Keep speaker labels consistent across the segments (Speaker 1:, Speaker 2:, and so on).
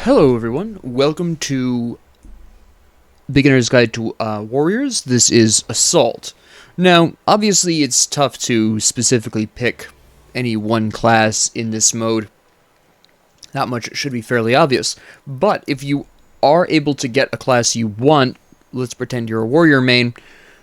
Speaker 1: Hello everyone, welcome to Beginner's Guide to Warriors. This is Assault. Now, obviously it's tough to specifically pick any one class in this mode. Not much should be fairly obvious. But if you are able to get a class you want, let's pretend you're a warrior main,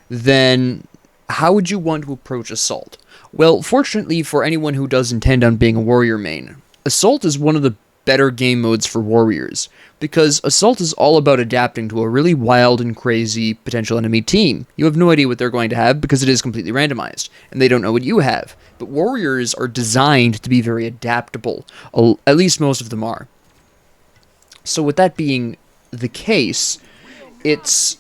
Speaker 1: then how would you want to approach Assault? Well, fortunately for anyone who does intend on being a warrior main, Assault is one of the better game modes for warriors, because Assault is all about adapting to a really wild and crazy potential enemy team. You have no idea what they're going to have because it is completely randomized, and they don't know what you have. But warriors are designed to be very adaptable, at least most of them are. So with that being the case, it's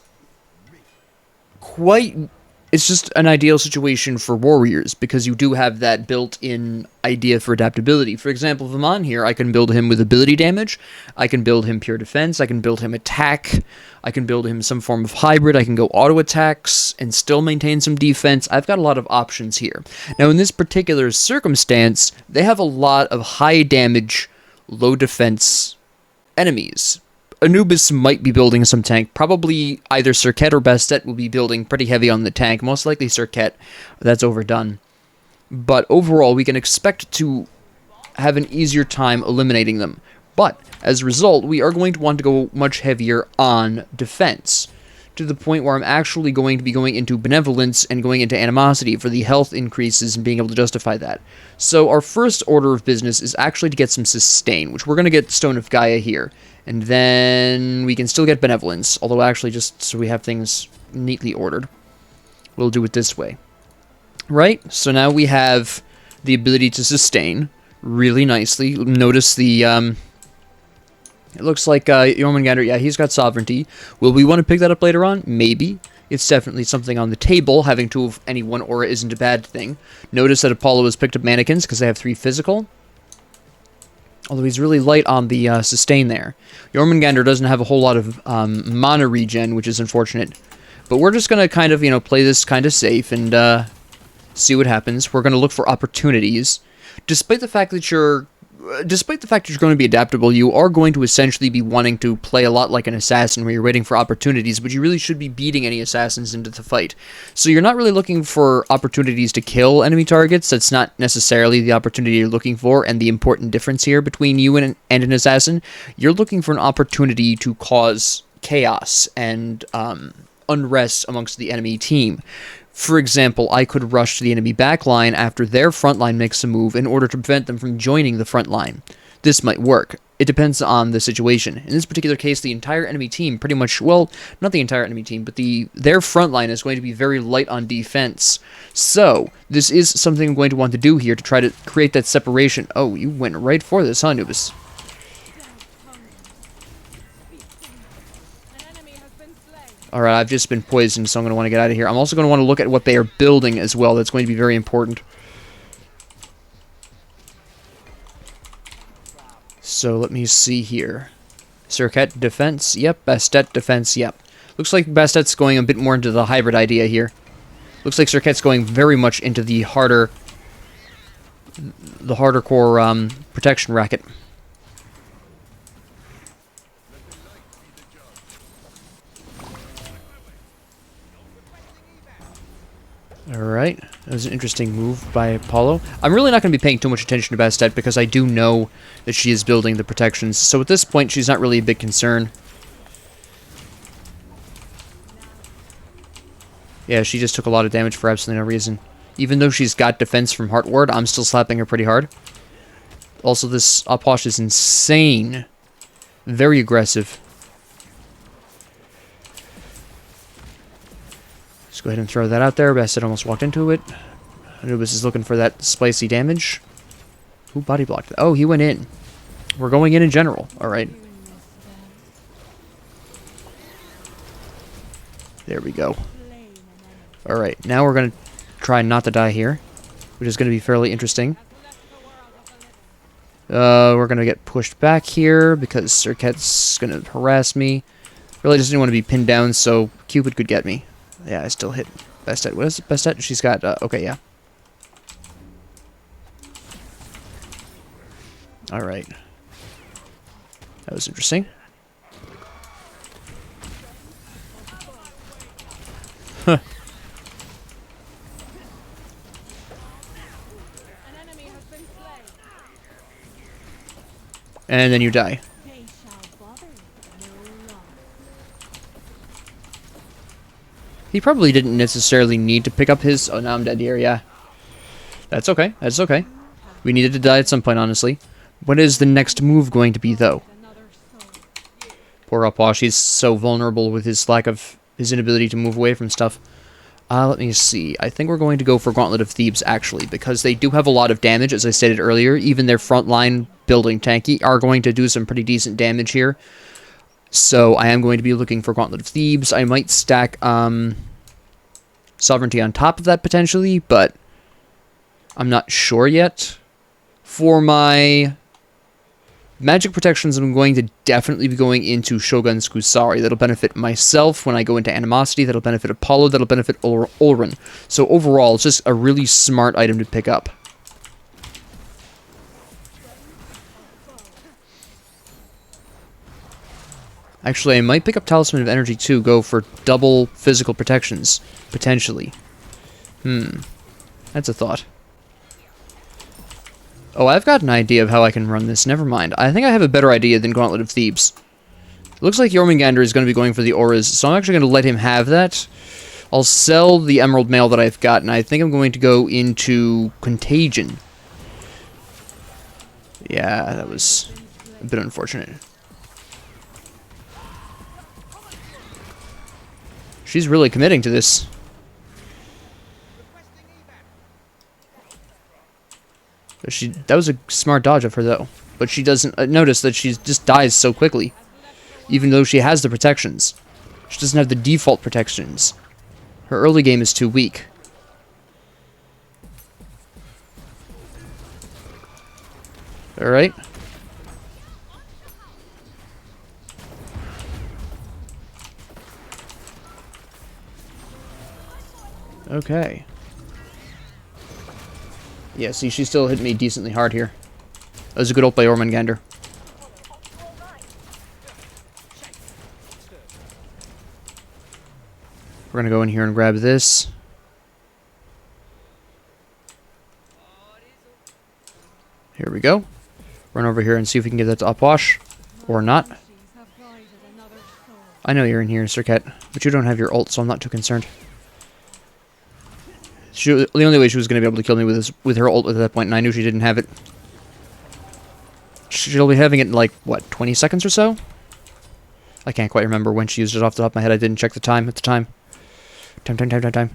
Speaker 1: just an ideal situation for warriors, because you do have that built-in idea for adaptability. For example, if I'm on here, I can build him with ability damage, I can build him pure defense, I can build him attack, I can build him some form of hybrid, I can go auto attacks and still maintain some defense. I've got a lot of options here. Now in this particular circumstance, they have a lot of high damage, low defense enemies. Anubis might be building some tank. Probably either Serket or Bastet will be building pretty heavy on the tank. Most likely Serket. That's overdone. But overall, we can expect to have an easier time eliminating them. But, as a result, we are going to want to go much heavier on defense, to the point where I'm actually going to be going into benevolence and going into animosity for the health increases and being able to justify that. So our first order of business is actually to get some sustain, which we're going to get Stone of Gaia here. And then we can still get benevolence, although actually just so we have things neatly ordered, we'll do it this way. Right? So now we have the ability to sustain really nicely. Notice the, it looks like Jormungandr, yeah, he's got sovereignty. Will we want to pick that up later on? Maybe. It's definitely something on the table. Having two of any one aura isn't a bad thing. Notice that Apollo has picked up mannequins because they have 3 physical. Although he's really light on the sustain there. Jormungandr doesn't have a whole lot of mana regen, which is unfortunate. But we're just going to kind of, play this kind of safe and see what happens. We're going to look for opportunities. Despite the fact that you're going to be adaptable, you are going to essentially be wanting to play a lot like an assassin, where you're waiting for opportunities, but you really should be beating any assassins into the fight. So you're not really looking for opportunities to kill enemy targets. That's not necessarily the opportunity you're looking for, and the important difference here between you and an assassin. You're looking for an opportunity to cause chaos and unrest amongst the enemy team. For example, I could rush to the enemy backline after their frontline makes a move in order to prevent them from joining the front line. This might work. It depends on the situation. In this particular case, the entire enemy team pretty much, well, not the entire enemy team, but their frontline is going to be very light on defense. So, this is something I'm going to want to do here to try to create that separation. Oh, you went right for this, huh, Anubis? Alright, I've just been poisoned, so I'm going to want to get out of here. I'm also going to want to look at what they are building as well. That's going to be very important. So, let me see here. Serket defense, yep. Bastet defense, yep. Looks like Bastet's going a bit more into the hybrid idea here. Looks like Serket's going very much into the harder core protection racket. Alright, that was an interesting move by Apollo. I'm really not going to be paying too much attention to Bastet because I do know that she is building the protections. So at this point, she's not really a big concern. Yeah, she just took a lot of damage for absolutely no reason. Even though she's got defense from Heart Ward, I'm still slapping her pretty hard. Also, this Aposh is insane. Very aggressive. Let's go ahead and throw that out there. Bastet almost walked into it. Anubis is looking for that spicy damage. Who body blocked it? Oh, he went in. We're going in general. Alright. There we go. Alright, now we're going to try not to die here, which is going to be fairly interesting. We're going to get pushed back here because Serket's going to harass me. Really just didn't want to be pinned down, so Cupid could get me. Yeah, I still hit Bastet. What is it? Bastet? She's got, okay, yeah. Alright. That was interesting. Huh. And then you die. He probably didn't necessarily need to pick up his... Oh, now I'm dead here, yeah. That's okay. That's okay. We needed to die at some point, honestly. What is the next move going to be, though? Poor Upwash, he's so vulnerable with his lack of... his inability to move away from stuff. Let me see. I think we're going to go for Gauntlet of Thebes, actually, because they do have a lot of damage, as I stated earlier. Even their frontline building tanky are going to do some pretty decent damage here. So I am going to be looking for Gauntlet of Thebes. I might stack Sovereignty on top of that, potentially, but I'm not sure yet. For my magic protections, I'm going to definitely be going into Shogun's Kusari. That'll benefit myself when I go into Animosity. That'll benefit Apollo. That'll benefit Ulrin. So overall, it's just a really smart item to pick up. Actually, I might pick up Talisman of Energy too. Go for double physical protections, potentially. That's a thought. Oh, I've got an idea of how I can run this. Never mind. I think I have a better idea than Gauntlet of Thebes. It looks like Jormungandr is going to be going for the auras, so I'm actually going to let him have that. I'll sell the Emerald Mail that I've got, and I think I'm going to go into Contagion. Yeah, that was a bit unfortunate. She's really committing to this. That was a smart dodge of her, though. But she doesn't notice that she just dies so quickly. Even though she has the protections. She doesn't have the default protections. Her early game is too weak. Alright. Okay. Yeah, see, she still hit me decently hard here. That was a good ult by Jormungandr. We're gonna go in here and grab this. Here we go. Run over here and see if we can get that to Upwash. Or not. I know you're in here, Serket, but you don't have your ult, so I'm not too concerned. The only way she was going to be able to kill me with her ult at that point, and I knew she didn't have it. She'll be having it in, like, what, 20 seconds or so? I can't quite remember when she used it off the top of my head. I didn't check the time at the time. Time.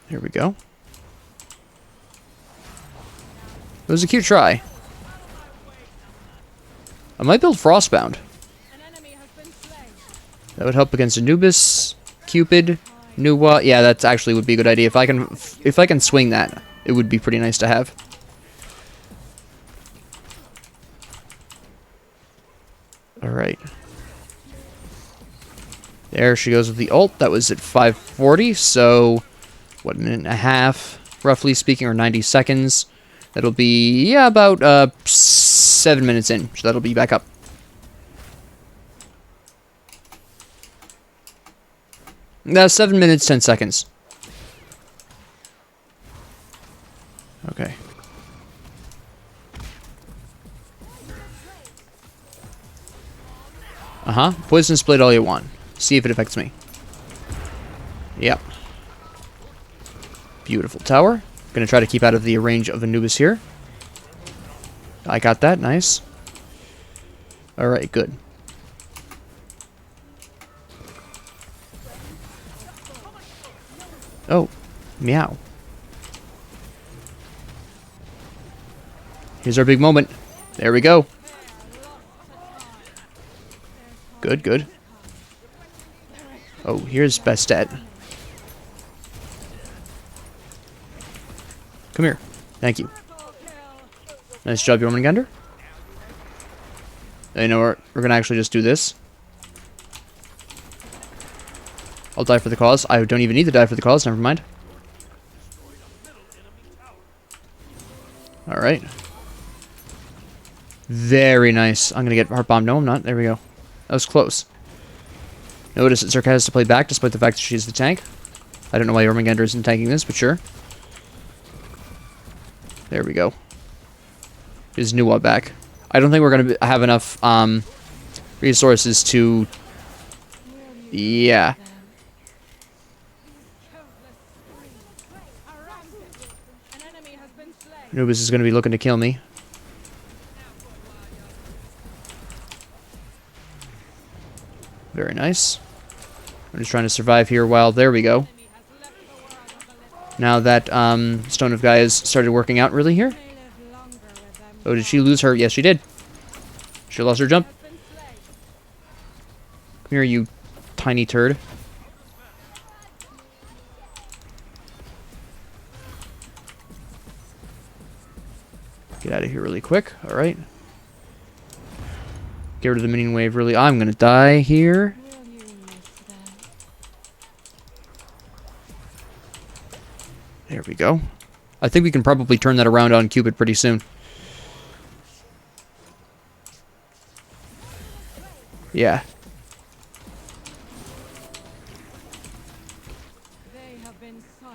Speaker 1: Here we go. It was a cute try. I might build Frostbound. That would help against Anubis, Cupid, Nuwa. Yeah, that actually would be a good idea. If I can swing that, it would be pretty nice to have. Alright. There she goes with the ult. That was at 540, so what, a minute and a half, roughly speaking, or 90 seconds. That'll be, yeah, about 7 minutes in, so that'll be back up. No, 7 minutes, 10 seconds. Okay. Poisonous Blade all you want. See if it affects me. Yep. Beautiful tower. Gonna try to keep out of the range of Anubis here. I got that, nice. Alright, good. Oh, meow. Here's our big moment. There we go. Good. Oh, here's Bastet. Come here. Thank you. Nice job, Jormungandr. You know what? We're gonna actually just do this. I'll die for the cause. I don't even need to die for the cause. Never mind. Alright. Very nice. I'm gonna get heart bomb. No, I'm not. There we go. That was close. Notice that Zerka has to play back despite the fact that she's the tank. I don't know why Jormungandr isn't tanking this, but sure. There we go. Is Nuwa back? I don't think we're gonna have enough resources to. Yeah. Anubis is gonna be looking to kill me. Very nice. I'm just trying to survive here while... There we go. Now that Stone of Gaia started working out really here. Oh, did she lose her? Yes, she did. She lost her jump. Come here, you tiny turd. Get out of here really quick. Alright. Get rid of the minion wave really. I'm gonna die here. There we go. I think we can probably turn that around on Cupid pretty soon. Yeah.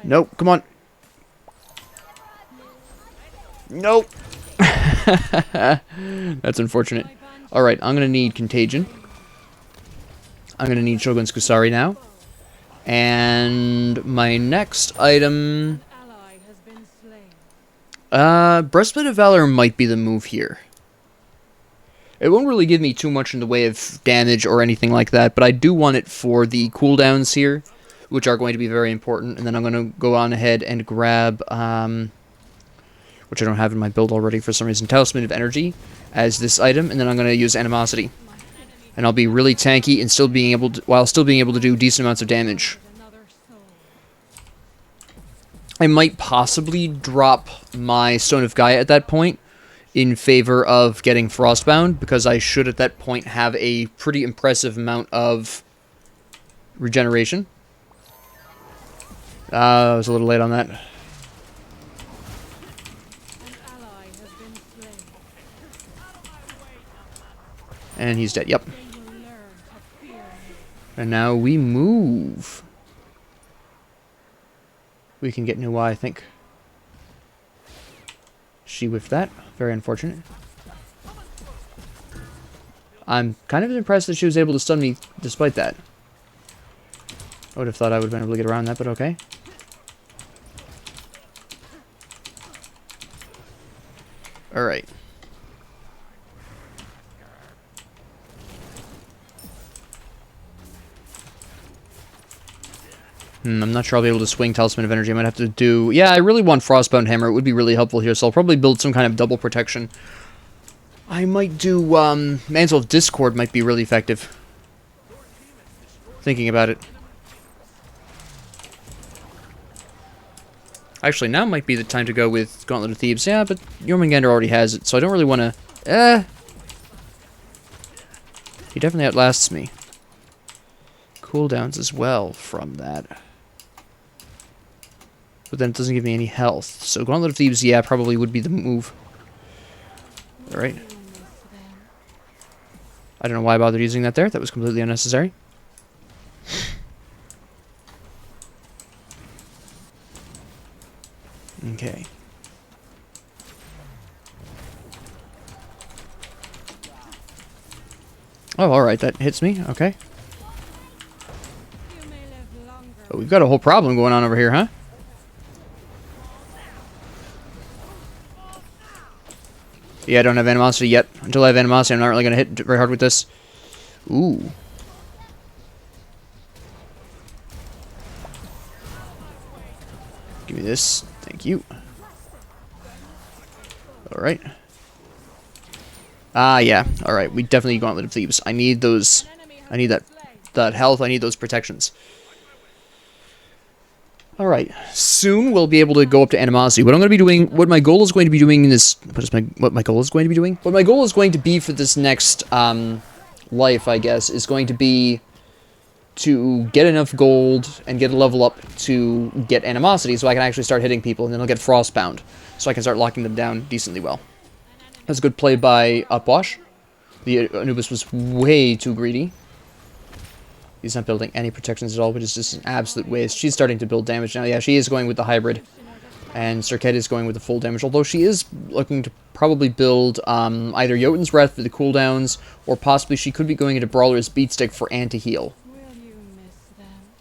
Speaker 1: Nope, come on. Nope. That's unfortunate. Alright, I'm gonna need Contagion. I'm gonna need Shogun's Kusari now. And my next item... Breastplate of Valor might be the move here. It won't really give me too much in the way of damage or anything like that, but I do want it for the cooldowns here, which are going to be very important. And then I'm going to go on ahead and grab, which I don't have in my build already for some reason, Talisman of Energy as this item, and then I'm going to use Animosity. And I'll be really tanky and still being able to, while still being able to do decent amounts of damage. I might possibly drop my Stone of Gaia at that point in favor of getting Frostbound, because I should at that point have a pretty impressive amount of regeneration. I was a little late on that. And he's dead, yep. And now we move. We can get Nuwa, I think. She whiffed that. Very unfortunate. I'm kind of impressed that she was able to stun me despite that. I would have thought I would have been able to get around that, but okay. Alright. I'm not sure I'll be able to swing Talisman of Energy. I might have to do... Yeah, I really want Frostbound Hammer. It would be really helpful here, so I'll probably build some kind of double protection. I might do... Mantle of Discord might be really effective. Thinking about it. Actually, now might be the time to go with Gauntlet of Thebes. Yeah, but Jormungandr already has it, so I don't really want to... He definitely outlasts me. Cooldowns as well from that. But then it doesn't give me any health. So Gauntlet of Thebes, yeah, probably would be the move. Alright. I don't know why I bothered using that there. That was completely unnecessary. Okay. Oh, alright, that hits me. Okay. Oh, we've got a whole problem going on over here, huh? Yeah, I don't have Animosity yet. Until I have Animosity, I'm not really going to hit very hard with this. Ooh. Give me this. Thank you. Alright. Ah, yeah. Alright, we definitely need Gauntlet of Thebes. I need those... I need that health. I need those protections. Alright, soon we'll be able to go up to Animosity. What I'm going to be doing, what my goal is going to be doing in this, what my goal is going to be for this next life, I guess, is going to be to get enough gold and get a level up to get Animosity so I can actually start hitting people, and then I'll get Frostbound so I can start locking them down decently well. That's a good play by Upwash. The Anubis was way too greedy. He's not building any protections at all, which is just an absolute waste. She's starting to build damage now. Yeah, she is going with the hybrid. And Serket is going with the full damage, although she is looking to probably build either Jotun's Breath for the cooldowns, or possibly she could be going into Brawler's Beatstick for anti-heal.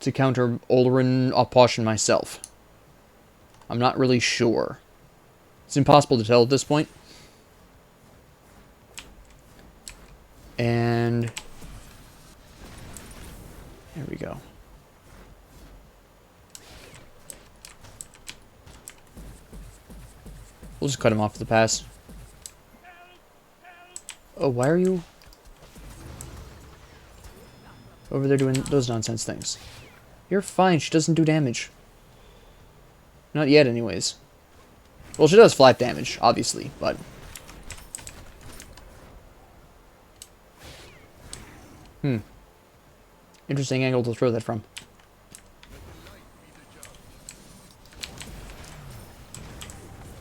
Speaker 1: To counter Olerin, Upwash, and myself. I'm not really sure. It's impossible to tell at this point. And there we go. We'll just cut him off with the pass. Oh, why are you over there doing those nonsense things? You're fine, she doesn't do damage. Not yet, anyways. Well, she does flat damage, obviously, but... Interesting angle to throw that from.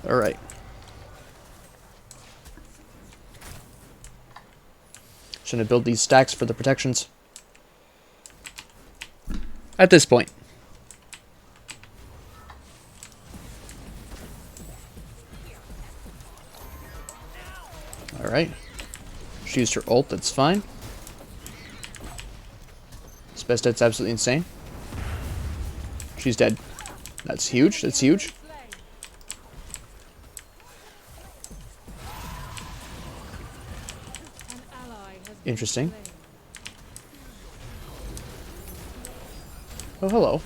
Speaker 1: Alright. Shouldn't build these stacks for the protections. At this point. Alright. She used her ult, that's fine. Spestet's absolutely insane. She's dead. That's huge, that's huge. Interesting. Oh, hello.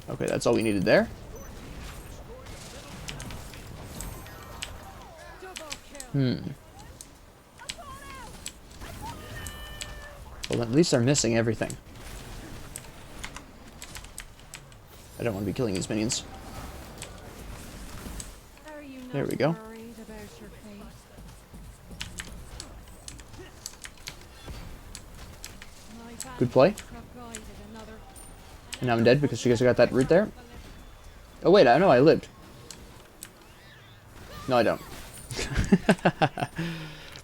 Speaker 1: Okay, that's all we needed there. Well, at least they're missing everything. I don't want to be killing these minions. There we go. Good play. And now I'm dead because you guys got that root there. Oh wait, I know I lived. No, I don't.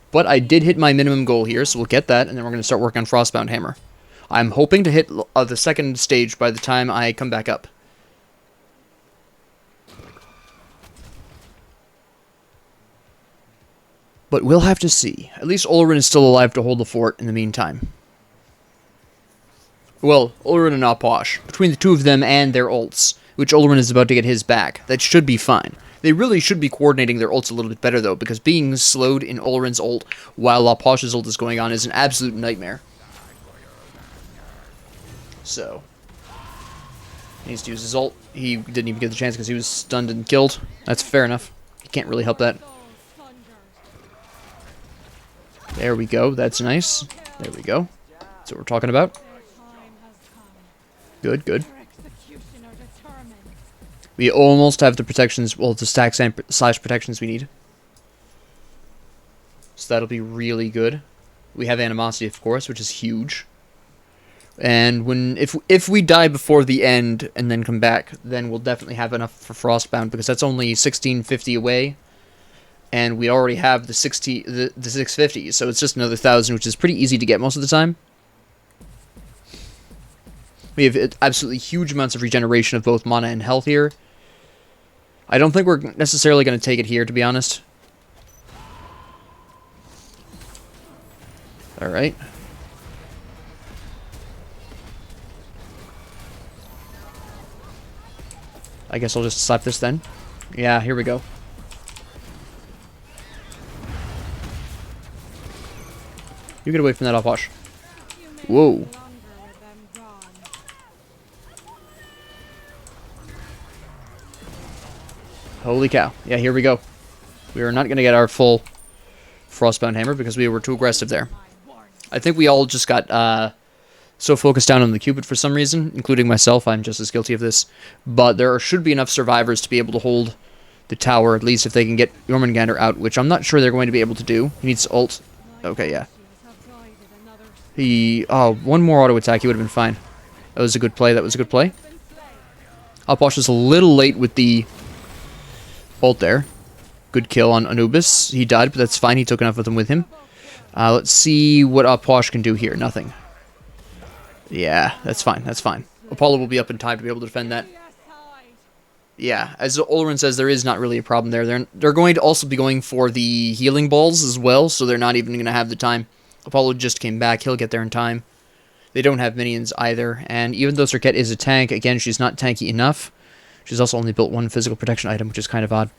Speaker 1: But I did hit my minimum goal here, so we'll get that, and then we're going to start working on Frostbound Hammer. I'm hoping to hit the second stage by the time I come back up. But we'll have to see. At least Olerin is still alive to hold the fort in the meantime. Well, Olerin and Upwash. Between the two of them and their ults, which Olerin is about to get his back, that should be fine. They really should be coordinating their ults a little bit better, though, because being slowed in Olerin's ult while Upwash's ult is going on is an absolute nightmare. So, he needs to use his ult. He didn't even get the chance because he was stunned and killed. That's fair enough. He can't really help that. There we go. That's nice. There we go. That's what we're talking about. Good, good. We almost have the protections, well, the stacks and slash protections we need. So that'll be really good. We have Animosity, of course, which is huge. And if we die before the end and then come back, then we'll definitely have enough for Frostbound, because that's only 1650 away. And we already have the 650, so it's just another 1,000, which is pretty easy to get most of the time. We have absolutely huge amounts of regeneration of both mana and health here. I don't think we're necessarily going to take it here, to be honest. Alright. I guess I'll just slap this then. Yeah, here we go. You get away from that, Upwash. Whoa. Holy cow. Yeah, here we go. We are not going to get our full Frostbound Hammer because we were too aggressive there. I think we all just got so focused down on the Cupid for some reason, including myself. I'm just as guilty of this. But there should be enough survivors to be able to hold the tower, at least if they can get Jormungandr out, which I'm not sure they're going to be able to do. He needs ult. Okay, yeah. Oh, one more auto attack, he would have been fine. That was a good play, that was a good play. Upwash was a little late with the Bolt there. Good kill on Anubis. He died, but that's fine. He took enough of them with him. Let's see what Posh can do here. Nothing. Yeah, that's fine. That's fine. Apollo will be up in time to be able to defend that. Yeah, as Olrin says, there is not really a problem there. They're going to also be going for the healing balls as well, so they're not even going to have the time. Apollo just came back. He'll get there in time. They don't have minions either, and even though Serket is a tank, again, she's not tanky enough. She's also only built one physical protection item, which is kind of odd.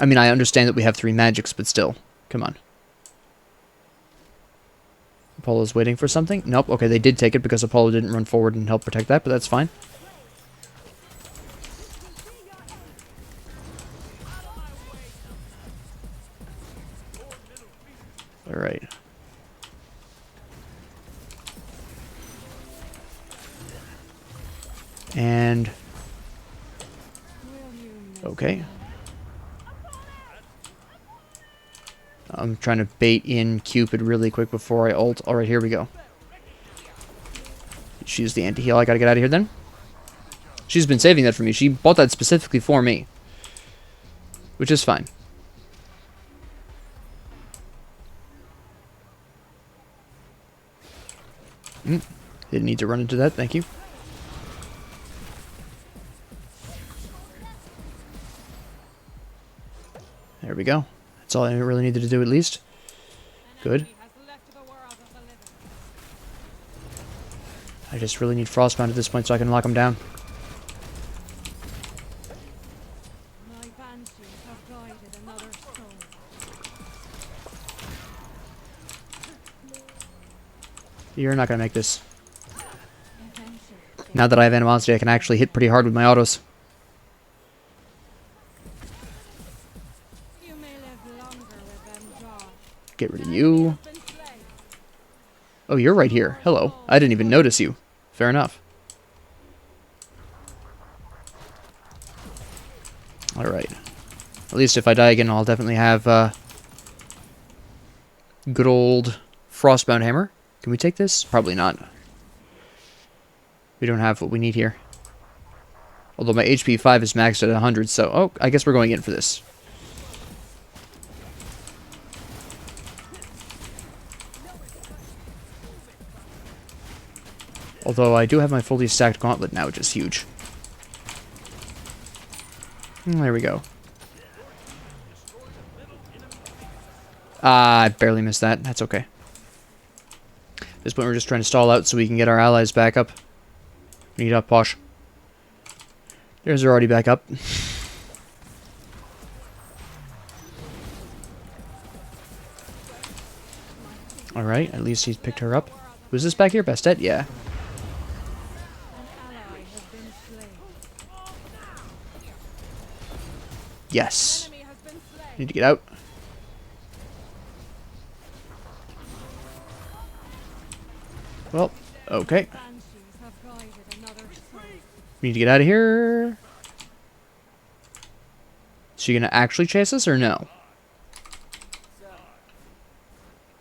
Speaker 1: I mean, I understand that we have 3 magics, but still. Come on. Apollo's waiting for something? Nope. Okay, they did take it because Apollo didn't run forward and help protect that, but that's fine. Alright. And... okay. I'm trying to bait in Cupid really quick before I ult. Alright, here we go. She's the anti-heal. I gotta get out of here then. She's been saving that for me. She bought that specifically for me. Which is fine. Didn't need to run into that, thank you. There we go. That's all I really needed to do at least. Good. I just really need Frostbound at this point so I can lock him down. You're not going to make this. Now that I have Animosity, I can actually hit pretty hard with my autos. Get rid of you. Oh, you're right here. Hello. I didn't even notice you. Fair enough. Alright. At least if I die again, I'll definitely have good old Frostbound Hammer. Can we take this? Probably not. We don't have what we need here. Although my HP 5 is maxed at 100, so... oh, I guess we're going in for this. Although I do have my fully stacked gauntlet now, which is huge. There we go. I barely missed that. That's okay. At this point, we're just trying to stall out so we can get our allies back up. We need up, Posh. There's her already back up. Alright, at least he's picked her up. Who's this back here? Bastet? Yeah. Yes. Need to get out. Well, okay. We need to get out of here. Is she gonna actually chase us or no?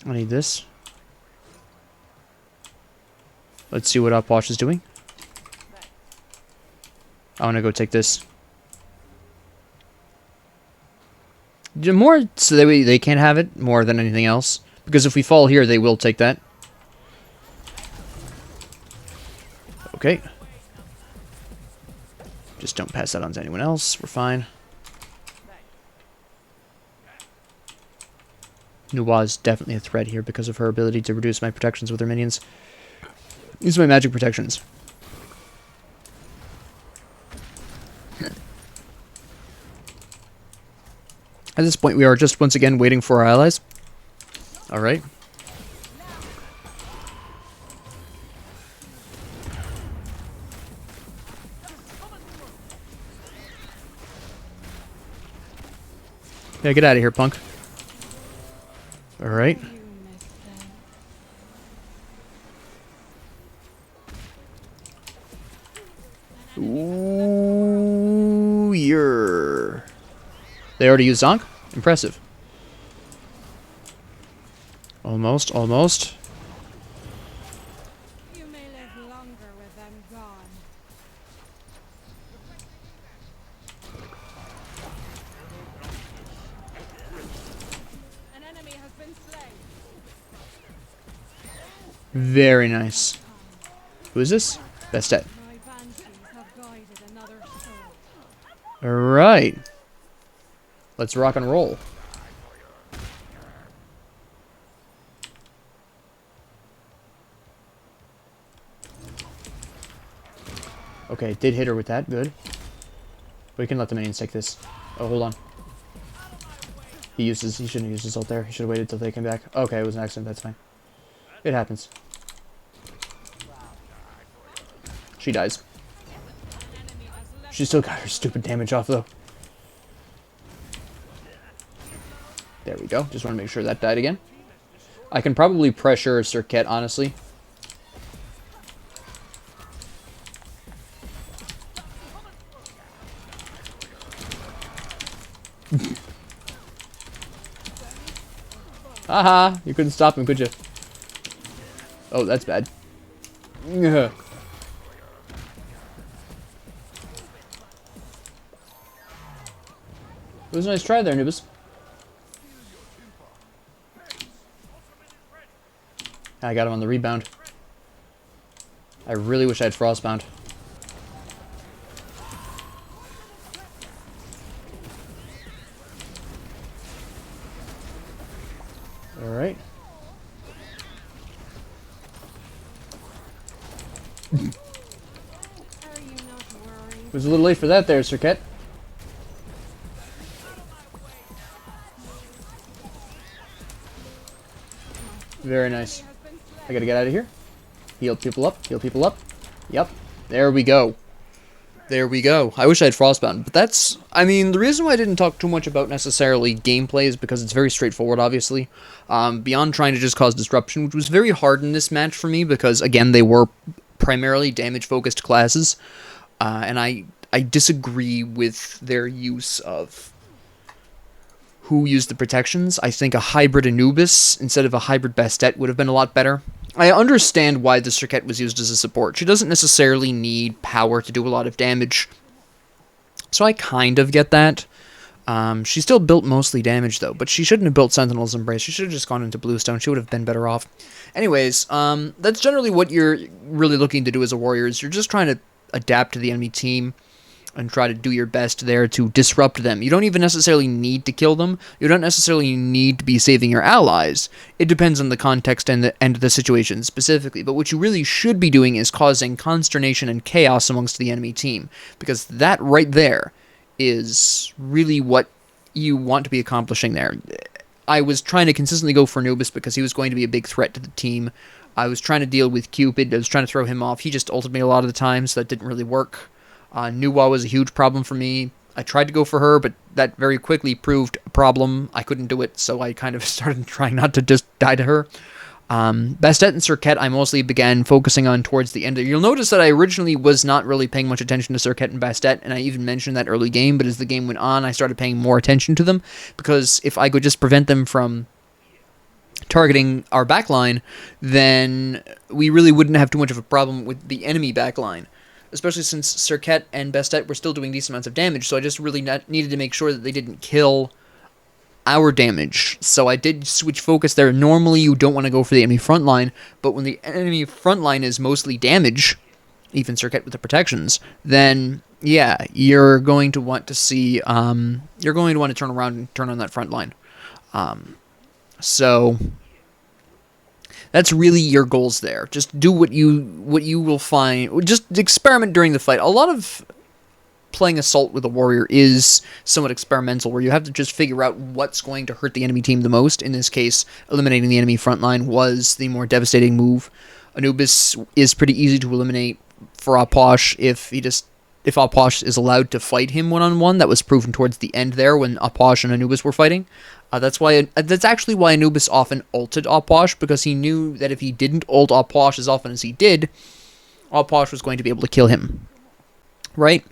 Speaker 1: I need this. Let's see what Upwash is doing. I want to go take this. More so that they can't have it more than anything else. Because if we fall here, they will take that. Okay. Just don't pass that on to anyone else. We're fine. Nuwa is definitely a threat here because of her ability to reduce my protections with her minions. Use my magic protections. At this point, we are just once again waiting for our allies. Alright. Yeah, get out of here, punk. Alright. Ooh, you're... They already used Zonk? Impressive. Almost, almost.
Speaker 2: You may live longer with them gone.
Speaker 1: Very nice. Who is this? Bastet. Alright. Let's rock and roll. Okay, did hit her with that. Good. We can let the minions take this. Oh, hold on. He shouldn't have used his ult there. He should have waited till they came back. Okay, it was an accident. That's fine. It happens. She dies. She still got her stupid damage off, though. There we go. Just want to make sure that died again. I can probably pressure Serket, honestly. Haha, you couldn't stop him, could you? Oh, that's bad. Yeah. It was a nice try there, Anubis. I got him on the rebound. I really wish I had Frostbound. Alright. It was a little late for that there, Serket. Very nice. I gotta get out of here. Heal people up. Heal people up. Yep. There we go. There we go. I wish I had Frostbound, but that's... I mean, the reason why I didn't talk too much about necessarily gameplay is because it's very straightforward, obviously. Beyond trying to just cause disruption, which was very hard in this match for me, because, again, they were primarily damage-focused classes. And I disagree with their use of who used the protections. I think a hybrid Anubis instead of a hybrid Bastet would have been a lot better. I understand why the Serket was used as a support. She doesn't necessarily need power to do a lot of damage, so I kind of get that. She still built mostly damage, though, but she shouldn't have built Sentinel's Embrace. She should have just gone into Bluestone. She would have been better off. Anyways, that's generally what you're really looking to do as a warrior, is you're just trying to adapt to the enemy team and try to do your best there to disrupt them. You don't even necessarily need to kill them. You don't necessarily need to be saving your allies. It depends on the context and the situation specifically. But what you really should be doing is causing consternation and chaos amongst the enemy team, because that right there is really what you want to be accomplishing there. I was trying to consistently go for Anubis because he was going to be a big threat to the team. I was trying to deal with Cupid. I was trying to throw him off. He just ulted me a lot of the time, so that didn't really work. Nuwa was a huge problem for me. I tried to go for her, but that very quickly proved a problem. I couldn't do it, so I kind of started trying not to just die to her. Bastet and Serket I mostly began focusing on towards the end. You'll notice that I originally was not really paying much attention to Serket and Bastet, and I even mentioned that early game, but as the game went on, I started paying more attention to them, because if I could just prevent them from targeting our backline, then we really wouldn't have too much of a problem with the enemy backline. Especially since Serket and Bastet were still doing decent amounts of damage, so I just really needed to make sure that they didn't kill our damage. So I did switch focus there. Normally you don't want to go for the enemy front line, but when the enemy front line is mostly damage, even Serket with the protections, then yeah, you're going to want to see, you're going to want to turn around and turn on that front line. So that's really your goals there. Just do what you will find. Just experiment during the fight. A lot of playing Assault with a warrior is somewhat experimental, where you have to just figure out what's going to hurt the enemy team the most. In this case, eliminating the enemy front line was the more devastating move. Anubis is pretty easy to eliminate for Aposh if Aposh is allowed to fight him one-on-one. That was proven towards the end there when Aposh and Anubis were fighting. That's actually why Anubis often ulted Aposh, because he knew that if he didn't ult Aposh as often as he did, Aposh was going to be able to kill him. Right?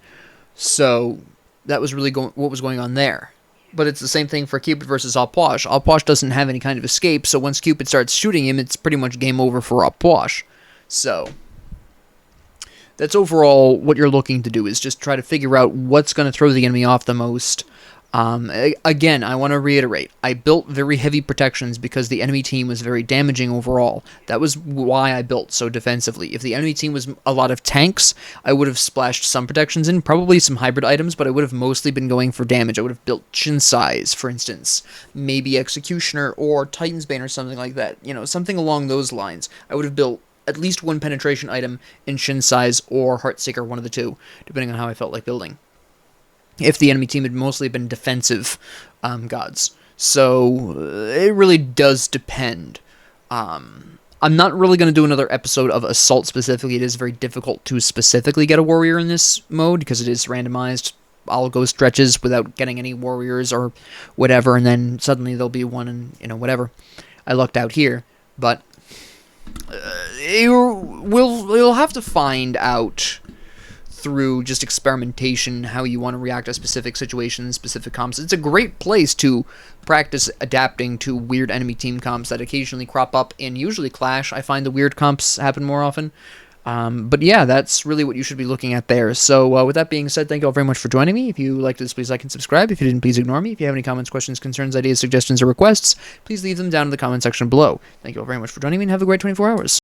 Speaker 1: So that was really what was going on there. But it's the same thing for Cupid versus Aposh. Aposh doesn't have any kind of escape, so once Cupid starts shooting him, it's pretty much game over for Aposh. So that's overall what you're looking to do, is just try to figure out what's going to throw the enemy off the most. Again, I want to reiterate, I built very heavy protections because the enemy team was very damaging overall. That was why I built so defensively. If the enemy team was a lot of tanks, I would have splashed some protections in, probably some hybrid items, but I would have mostly been going for damage. I would have built Shinsai's, for instance, maybe Executioner or Titan's Bane or something like that. You know, something along those lines. I would have built at least one penetration item in Shinsai's or Heartseeker, one of the two, depending on how I felt like building, if the enemy team had mostly been defensive gods. So it really does depend. I'm not really going to do another episode of Assault specifically. It is very difficult to specifically get a warrior in this mode because it is randomized. I'll go stretches without getting any warriors or whatever, and then suddenly there'll be one and, you know, whatever. I lucked out here, but we'll have to find out through just experimentation how you want to react to specific situations, specific comps. It's a great place to practice adapting to weird enemy team comps that occasionally crop up and usually clash. I find the weird comps happen more often. But yeah, that's really what you should be looking at there. So with that being said, thank you all very much for joining me. If you liked this, please like and subscribe. If you didn't, please ignore me. If you have any comments, questions, concerns, ideas, suggestions, or requests, please leave them down in the comment section below. Thank you all very much for joining me, and have a great 24 hours.